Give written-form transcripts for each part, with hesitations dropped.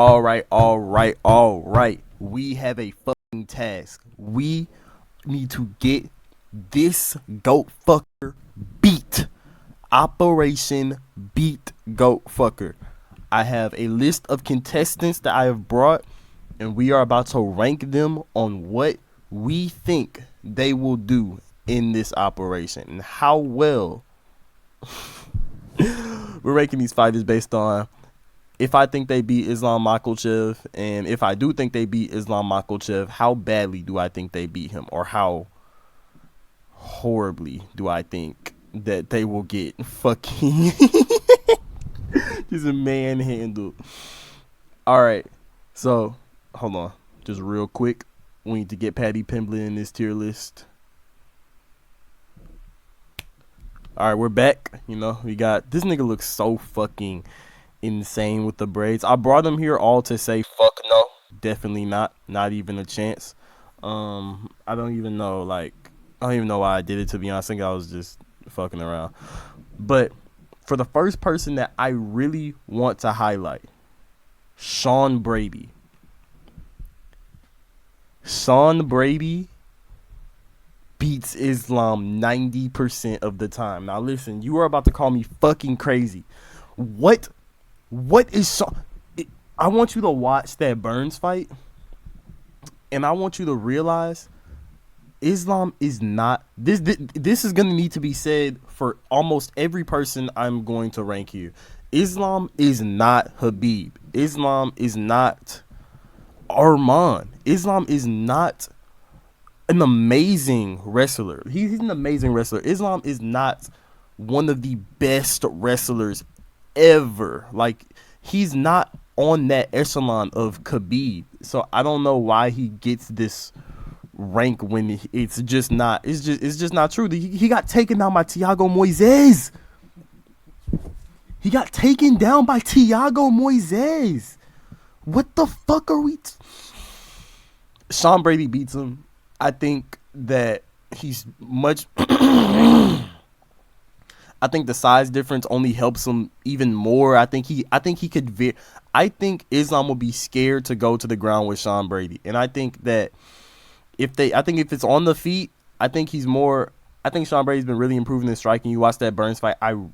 All right. We have a fucking task. We need to get this goat fucker beat. Operation Beat Goat Fucker. I have a list of contestants that I have brought, and we are about to rank them on what we think they will do in this operation and how well we're ranking these fighters based on if I think they beat Islam Makhachev, and if I do think they beat Islam Makhachev, how badly do I think they beat him, or how horribly do I think that they will get fucking just manhandled. All right, so hold on, just real quick, we need to get Patty Pimblett in this tier list. All right, we're back. We got this nigga looks so fucking insane with the braids. I brought him here all to say fuck no, definitely not even a chance. I don't even know why I did it, to be honest. I think I was just fucking around. But for the first person that I really want to highlight, Sean Brady beats Islam 90% of the time. Now listen, you are about to call me fucking crazy. What is Sean? I want you to watch that Burns fight, and I want you to realize Islam is not this. This is gonna need to be said for almost every person I'm going to rank here. Islam is not Habib. Islam is not Arman. Islam is not an amazing wrestler. He's an amazing wrestler. Islam is not one of the best wrestlers ever. Like, he's not on that echelon of Khabib. So I don't know why he gets this rank when it's just not true. He got taken down by Thiago Moises. He got taken down by Thiago Moises. What the fuck are we Sean Brady beats him. I think that he's much I think the size difference only helps him even more. I think Islam will be scared to go to the ground with Sean Brady. And I think that if it's on the feet, I think Sean Brady's been really improving in striking. You watch that Burns fight. I don't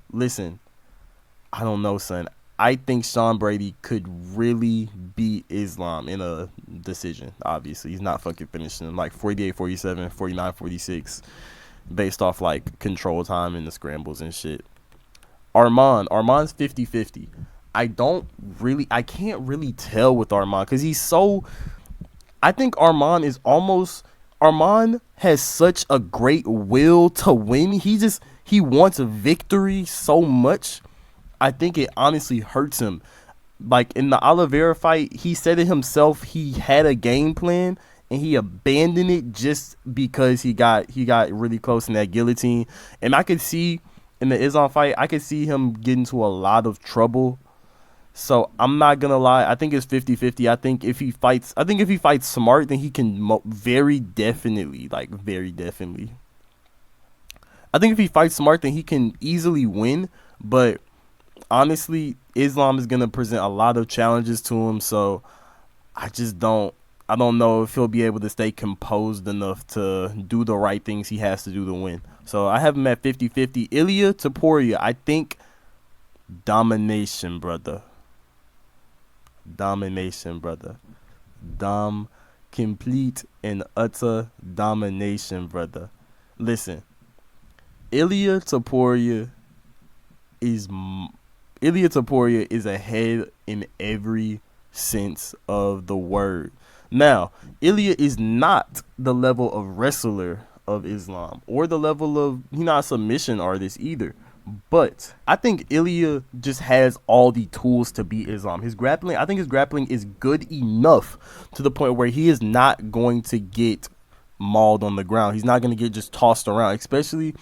know, son. I think Sean Brady could really beat Islam in a decision. Obviously, he's not fucking finishing him like 48-47, 49-46. Based off like control time and the scrambles and shit. Arman's 50-50. I can't really tell with Arman because I think Arman has such a great will to win. He wants a victory so much. I think it honestly hurts him. Like in the Oliveira fight, he said it himself. He had a game plan and he abandoned it just because he got really close in that guillotine. And I could see in the Islam fight, I could see him get into a lot of trouble. So I'm not gonna lie, I think it's 50-50. I think if he fights smart, then he can very definitely. I think if he fights smart, then he can easily win. But honestly, Islam is gonna present a lot of challenges to him. So I don't know if he'll be able to stay composed enough to do the right things he has to do to win. So I have him at 50-50. Ilia Toria, I think domination, brother. Complete and utter domination, brother. Listen, Ilia Toria is ahead in every sense of the word. Now, Ilia is not the level of wrestler of Islam or the level of, he's not a submission artist either. But I think Ilia just has all the tools to beat Islam. I think his grappling is good enough to the point where he is not going to get mauled on the ground. He's not going to get just tossed around, especially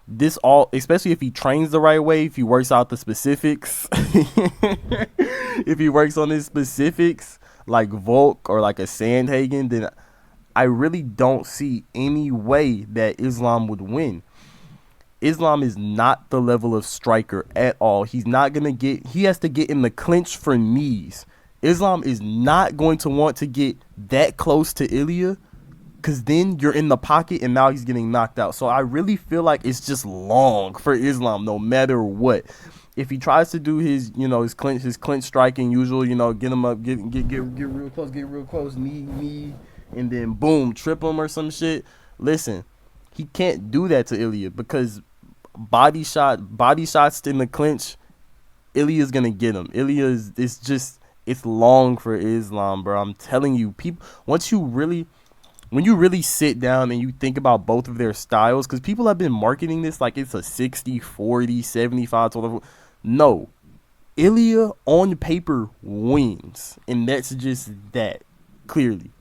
if he trains the right way, if he works out the specifics, if he works on his specifics, like Volk or like a Sandhagen, then I really don't see any way that Islam would win. Islam is not the level of striker at all. He has to get in the clinch for knees. Islam is not going to want to get that close to Ilia, because then you're in the pocket and now he's getting knocked out. So I really feel like it's just long for Islam no matter what. If he tries to do his, his clinch striking usual, get him up, get real close, knee, and then boom, trip him or some shit. Listen, he can't do that to Ilia because body shots in the clinch, Ilia's gonna get him. Ilia is it's long for Islam, bro. I'm telling you, people, when you really sit down and you think about both of their styles, because people have been marketing this like it's a 60-40, 75-12. No. Ilia on paper wins. And that's just that. Clearly.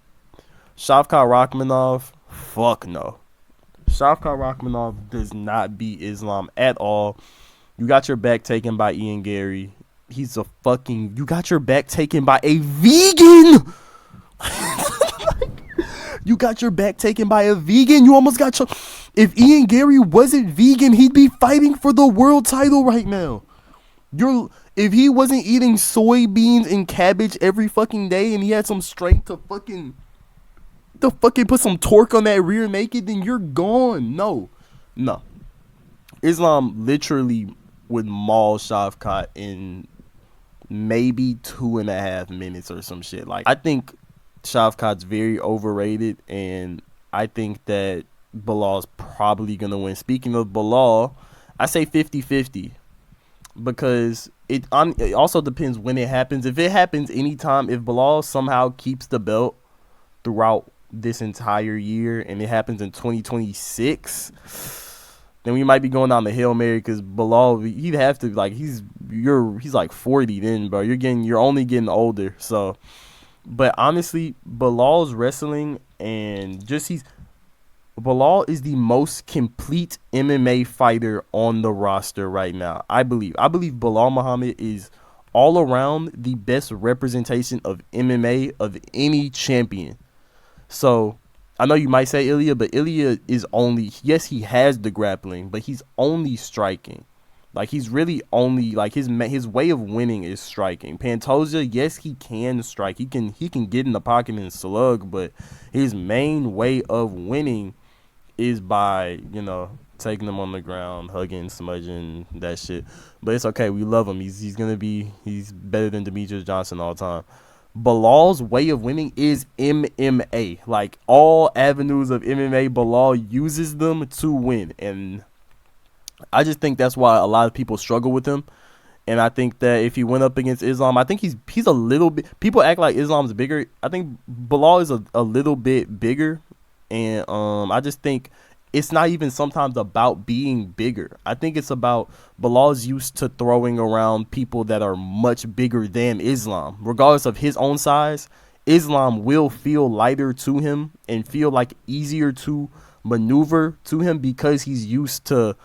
Shavkat Rakhmonov, fuck no. Shavkat Rakhmonov does not beat Islam at all. You got your back taken by Ian Gary. You got your back taken by a vegan. You got your back taken by a vegan. You almost got If Ian Gary wasn't vegan, he'd be fighting for the world title right now. If he wasn't eating soybeans and cabbage every fucking day and he had some strength to fucking put some torque on that rear naked, then you're gone. No. Islam literally would maul Shavkat in maybe 2.5 minutes or some shit. Like, I think Shavkat's very overrated, and I think that Bilal's probably going to win. Speaking of Bilal, I say 50-50 because it also depends when it happens. If it happens anytime, if Bilal somehow keeps the belt throughout this entire year and it happens in 2026, then we might be going down the Hail Mary because Bilal, he'd have to, like, he's like 40 then, bro. You're only getting older, so. But honestly, Bilal's wrestling and Bilal is the most complete MMA fighter on the roster right now. I believe Bilal Muhammad is all around the best representation of MMA of any champion. So I know you might say Ilia, but Ilia is yes, he has the grappling, but he's only striking. Like, he's really only, like, his way of winning is striking. Pantoja, yes, he can strike. He can get in the pocket and slug, but his main way of winning is by, taking them on the ground, hugging, smudging, that shit. But it's okay. We love him. He's better than Demetrius Johnson all the time. Bilal's way of winning is MMA. Like, all avenues of MMA, Bilal uses them to win. And I just think that's why a lot of people struggle with him. And I think that if he went up against Islam, I think he's a little bit. People act like Islam's bigger. I think Bilal is a little bit bigger. And I just think it's not even sometimes about being bigger. I think it's about Bilal's used to throwing around people that are much bigger than Islam. Regardless of his own size, Islam will feel lighter to him and feel like easier to maneuver to him because he's used to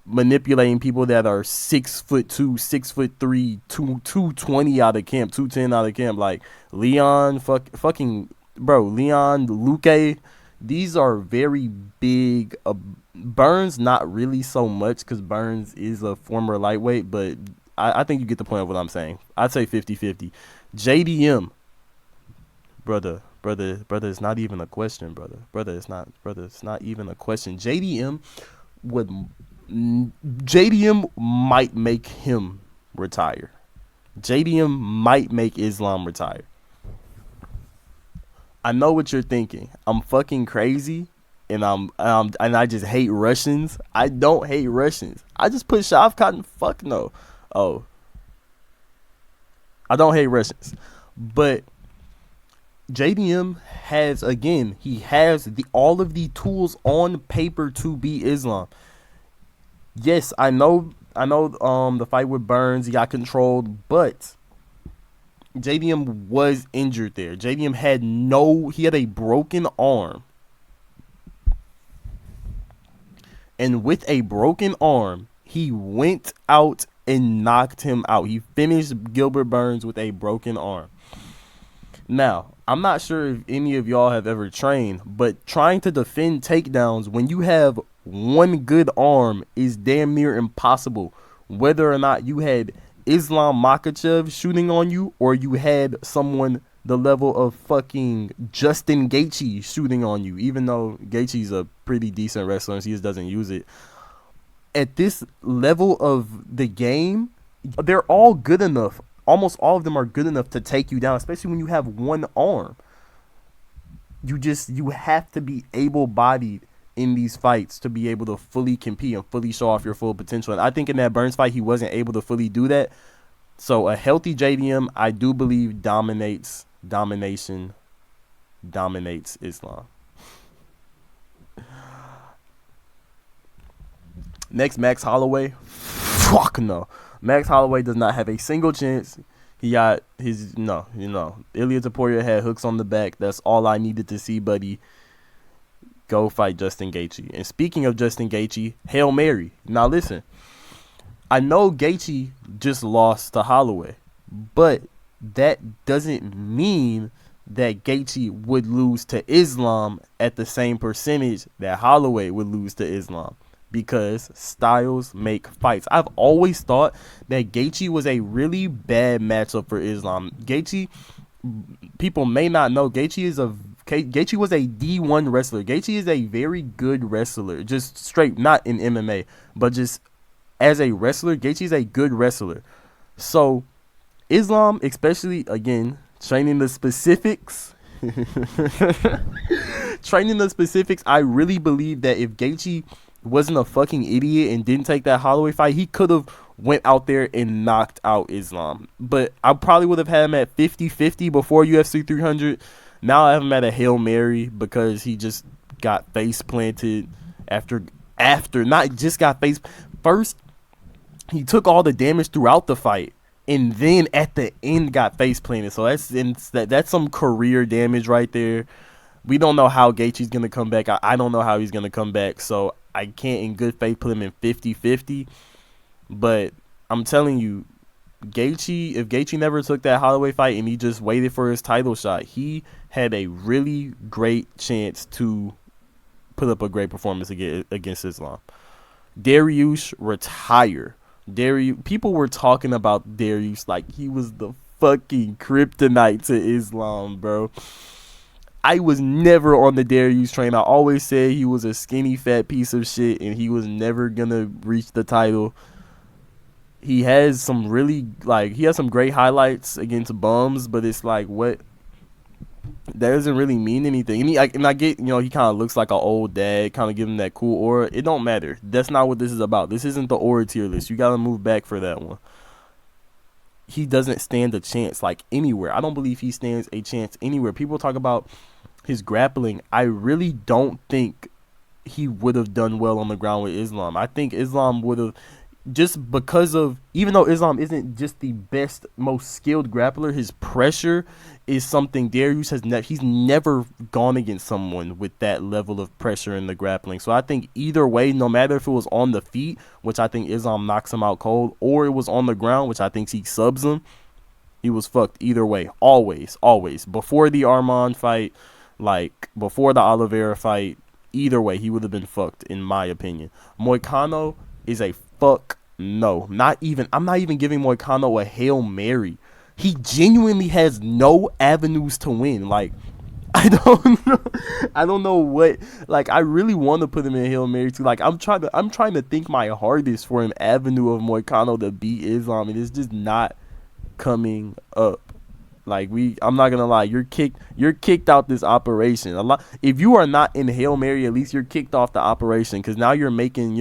manipulating people that are 6'2", 6'3", 220 out of camp, 210 out of camp, like Leon, Leon, Luque. These are very big. Burns, not really so much because Burns is a former lightweight, but I think you get the point of what I'm saying. I'd say 50-50. JDM, brother, it's not even a question, brother. It's not even a question. JDM might make him retire. JDM might make Islam retire. I know what you're thinking. I'm fucking crazy, and I just hate Russians. I don't hate Russians. I just put Shavkat in fuck no. Oh, I don't hate Russians, but JDM has all of the tools on paper to beat Islam. Yes, I know. The fight with Burns, he got controlled, but JDM was injured there. JDM he had a broken arm. And with a broken arm, he went out and knocked him out. He finished Gilbert Burns with a broken arm. Now, I'm not sure if any of y'all have ever trained, but trying to defend takedowns when you have one good arm is damn near impossible. Whether or not you had Islam Makhachev shooting on you, or you had someone the level of fucking Justin Gaethje shooting on you, even though Gaethje's a pretty decent wrestler and he just doesn't use it. At this level of the game, they're all good enough. Almost all of them are good enough to take you down, especially when you have one arm. You have to be able-bodied in these fights to be able to fully compete and fully show off your full potential. And I think in that Burns fight, he wasn't able to fully do that. So a healthy JDM, I do believe, dominates Islam. Next, Max Holloway. Fuck no. Max Holloway does not have a single chance. He got his, no, Ilia Toria had hooks on the back. That's all I needed to see, buddy. Go fight Justin Gaethje. And speaking of Justin Gaethje, Hail Mary. Now listen, I know Gaethje just lost to Holloway, but that doesn't mean that Gaethje would lose to Islam at the same percentage that Holloway would lose to Islam, because styles make fights. I've always thought that Gaethje was a really bad matchup for Islam. Gaethje, people may not know, Gaethje was a D1 wrestler. Gaethje is a very good wrestler, just straight, not in MMA, but just as a wrestler. Gaethje is a good wrestler. So Islam, especially, again, training the specifics, I really believe that if Gaethje wasn't a fucking idiot and didn't take that Holloway fight, he could have went out there and knocked out Islam. But I probably would have had him at 50-50 before UFC 300. Now I have him at a Hail Mary because he just got face planted after not just got face. First, he took all the damage throughout the fight, and then at the end got face planted. So that's some career damage right there. We don't know how Gaethje's going to come back. I don't know how he's going to come back. So I can't in good faith put him in 50-50. But I'm telling you, if Gaethje never took that Holloway fight and he just waited for his title shot, he had a really great chance to put up a great performance against Islam. Dariush, retire. People were talking about Dariush like he was the fucking kryptonite to Islam, bro. I was never on the Dariush train. I always said he was a skinny, fat piece of shit and he was never gonna reach the title. He has some great highlights against bums, but it's like, what? That doesn't really mean anything. And I get, he kind of looks like an old dad, kind of giving that cool aura. It don't matter. That's not what this is about. This isn't the aura tier list. You got to move back for that one. He doesn't stand a chance anywhere. I don't believe he stands a chance anywhere. People talk about his grappling. I really don't think he would have done well on the ground with Islam. I think Islam would have, just because of, even though Islam isn't just the best, most skilled grappler, his pressure is something Dariush he's never gone against someone with that level of pressure in the grappling. So I think either way, no matter if it was on the feet, which I think Islam knocks him out cold, or it was on the ground, which I think he subs him, he was fucked either way. Always. Before the Armand fight, before the Oliveira fight, either way, he would have been fucked, in my opinion. Moicano is a fuck no. I'm not even giving Moicano a Hail Mary. He genuinely has no avenues to win. I don't know what. I really want to put him in Hail Mary too. I'm trying to think my hardest for an avenue of Moicano to beat Islam, and it's just not coming up. I'm not gonna lie, you're kicked out this operation. If you are not in Hail Mary, at least you're kicked off the operation, because now you're making,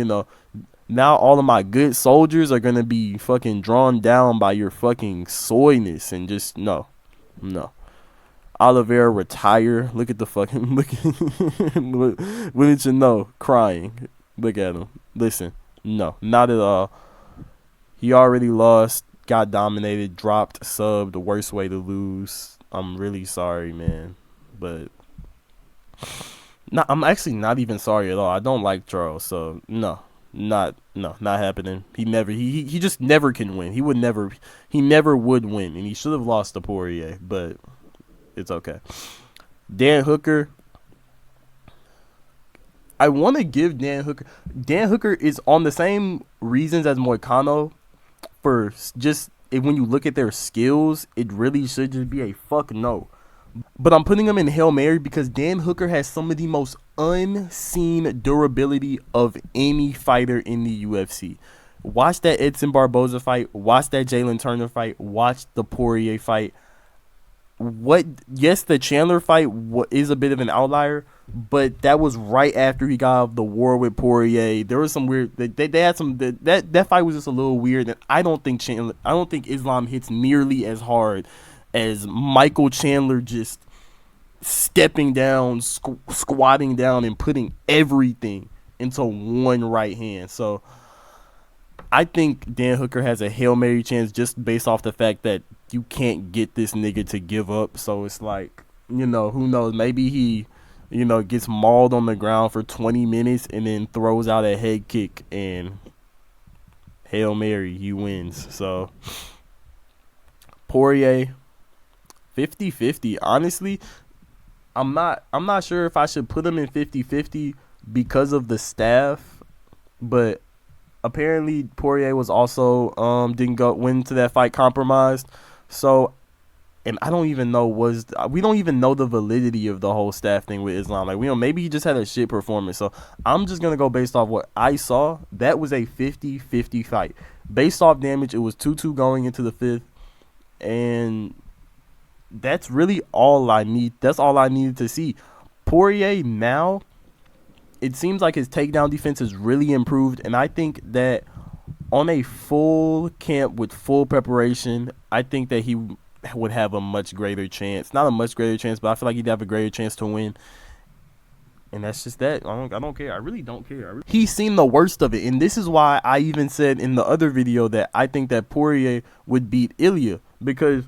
now all of my good soldiers are going to be fucking drawn down by your fucking soyness, and just, no. Oliveira, retire. Look at the fucking, wouldn't you know, crying. Look at him. Listen, no, not at all. He already lost, got dominated, dropped, subbed, the worst way to lose. I'm really sorry, man. But I'm actually not even sorry at all. I don't like Charles, so no. Not happening. He just never can win. He never would win, and he should have lost to Poirier, but it's okay. Dan Hooker, I want to give Dan Hooker is on the same reasons as Moicano for just when you look at their skills, it really should just be a fuck no. But I'm putting him in Hail Mary because Dan Hooker has some of the most unseen durability of any fighter in the UFC. Watch that Edson Barboza fight. Watch that Jalen Turner fight. Watch the Poirier fight. Yes, the Chandler fight is a bit of an outlier, but that was right after he got out of the war with Poirier. There was some weird. They had some that fight was just a little weird. And I don't think Islam hits nearly as hard as Michael Chandler just stepping down, squatting down, and putting everything into one right hand. So I think Dan Hooker has a Hail Mary chance just based off the fact that you can't get this nigga to give up. So it's like, who knows? Maybe he, gets mauled on the ground for 20 minutes and then throws out a head kick and Hail Mary, he wins. So Poirier, 50-50. Honestly, I'm not sure if I should put him in 50-50 because of the staff, but apparently Poirier was also didn't win to that fight compromised. So, and I don't even know we don't even know the validity of the whole staff thing with Islam. Like, maybe he just had a shit performance. So I'm just gonna go based off what I saw. That was a 50-50 fight. Based off damage, it was 2-2 going into the fifth, and that's really all I need. That's all I needed to see. Poirier now, it seems like his takedown defense has really improved, and I think that on a full camp with full preparation, I think that he would have a much greater chance. Not a much greater chance, but I feel like he'd have a greater chance to win. And that's just that. I don't care. I really don't care. He's seen the worst of it, and this is why I even said in the other video that I think that Poirier would beat Ilia, because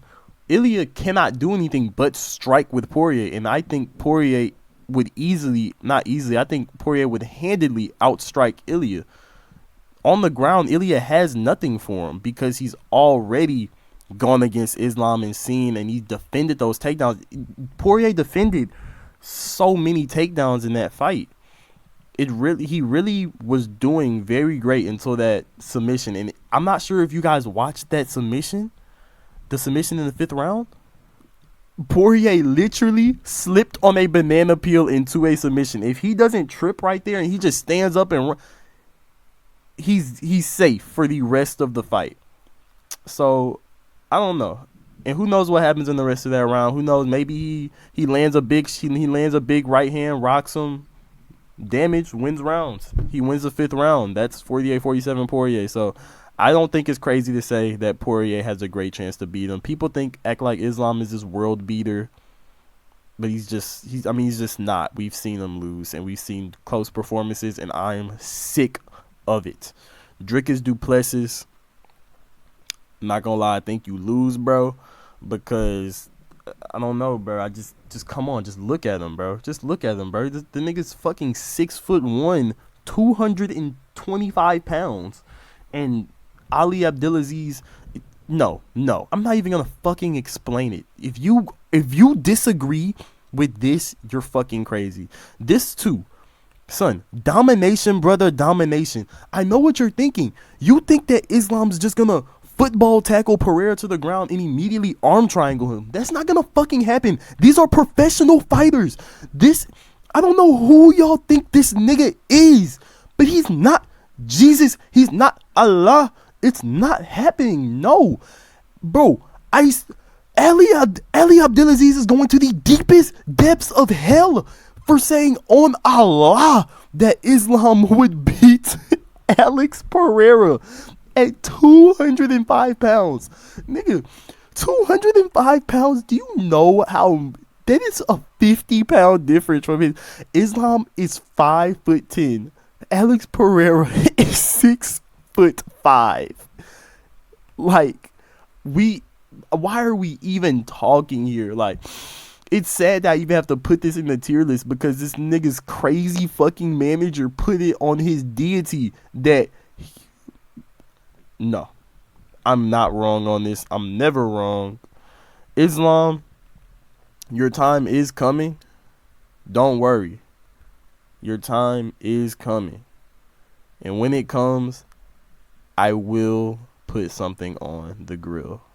Ilia cannot do anything but strike with Poirier, and I think Poirier would I think Poirier would handedly outstrike Ilia. On the ground, Ilia has nothing for him because he's already gone against Islam and seen, and he defended those takedowns. Poirier defended so many takedowns in that fight. He really was doing very great until that submission. And I'm not sure if you guys watched that submission, the submission in the 5th round. Poirier literally slipped on a banana peel into a submission. If he doesn't trip right there and he just stands up and he's safe for the rest of the fight. So I don't know, and who knows what happens in the rest of that round? Who knows? Maybe he lands a big right hand, rocks him, damage, wins rounds. He wins the 5th round. That's 48-47 Poirier. So I don't think it's crazy to say that Poirier has a great chance to beat him. People act like Islam is this world beater, but he's just not. We've seen him lose, and we've seen close performances, and I'm sick of it. Dricus Du Plessis, I'm not gonna lie, I think you lose, bro, because I don't know, bro. I just come on, just look at him, bro. Just look at him, bro. The nigga's fucking 6'1", 225 pounds, and Ali Abdelaziz. No, I'm not even gonna fucking explain it. If you disagree with this, you're fucking crazy. This too. Son, domination, brother, domination. I know what you're thinking. You think that Islam's just gonna football tackle Pereira to the ground and immediately arm triangle him. That's not gonna fucking happen. These are professional fighters. I don't know who y'all think this nigga is, but he's not Jesus. He's not Allah. It's not happening. No, bro. Ali Abdelaziz is going to the deepest depths of hell for saying on Allah that Islam would beat Alex Pereira at 205 pounds. Nigga, 205 pounds, do you know how that is a 50-pound difference from his? Islam is 5'10". Alex Pereira is 6'5". Like, why are we even talking here? Like, it's sad that I even have to put this in the tier list because this nigga's crazy fucking manager put it on his deity that no, I'm not wrong on this. I'm never wrong. Islam, your time is coming. Don't worry. Your time is coming. And when it comes, I will put something on the grill.